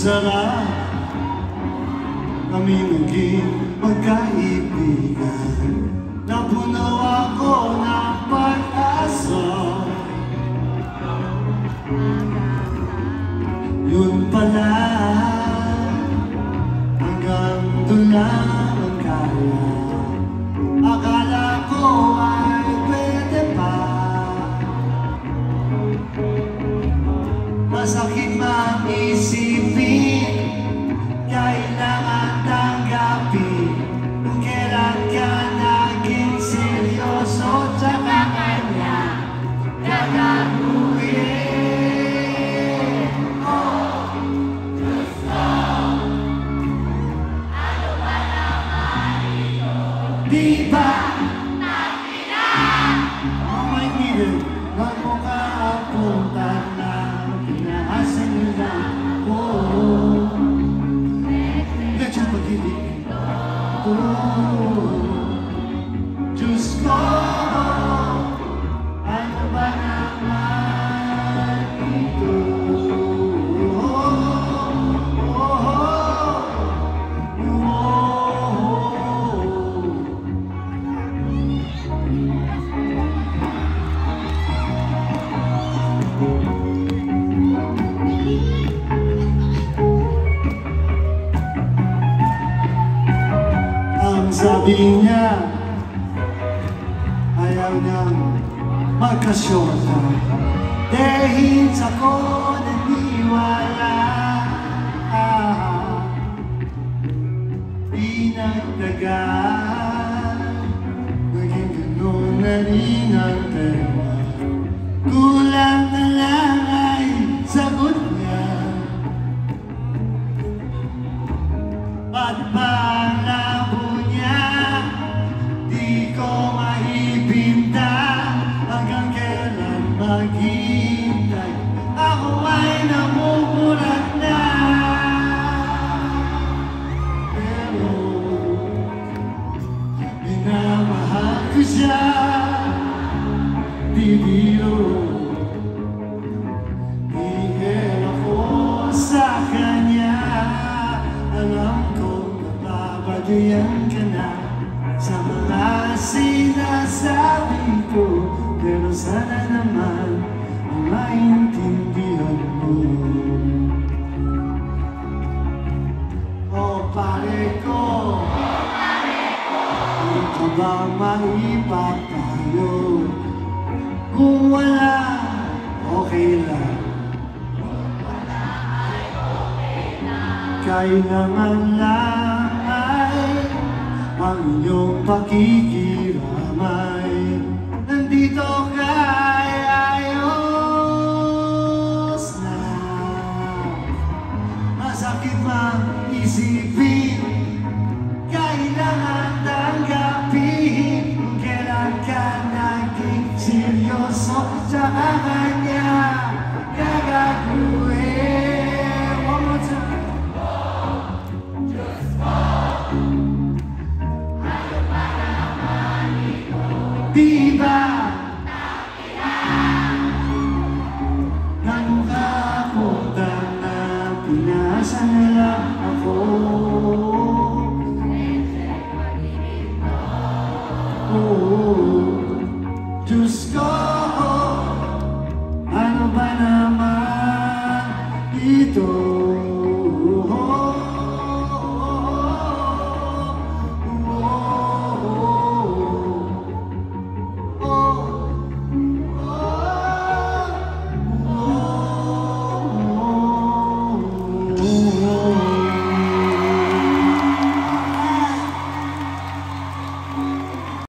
Sarap kami naging magkaibigan. Napuno ako ng pag-asa. Yun pala, hanggang doon lang ang kaya. Akala ko ay pwede pa. Masakit mang isipin, kailangan tanggapin kung kailan ka naging seryoso, tsaka kanya gagawin. Oh, Diyos ko, ano ba naman ito? Di ba natin na? Oh my God, magmukha akong tanang pinaasan nila. Oh, Diyos ko, ano ba naman ito? Sabi niya, ayaw niyang magkasyota dahil ako naniwala. Pinagdagan, naging gano'n na rin ang tema. Kulang na lang ay sagot niya. At panlabo niya, di ko maipinta hanggang kailan maghintay. Ako ay namumulat na, pero minamahal ko siya, di biro. Ihel ako sa kanya, alam kong nababaduyan ka na sa mga sinasabi ko, pero sana naman maintindihan mo. O pare ko, hindi ka ba maipapalo? Kung wala, okay lang. Kailangan lang ay ang iyong pakikiramay. Nandito ka ay ayos na. Masakit mang isipin, kailangan tanggapin kung kailan ka naging seryoso, tsaka kanya gagawin. One more time. Diyos ko, ano ba naman Asan na lang ako? Oh,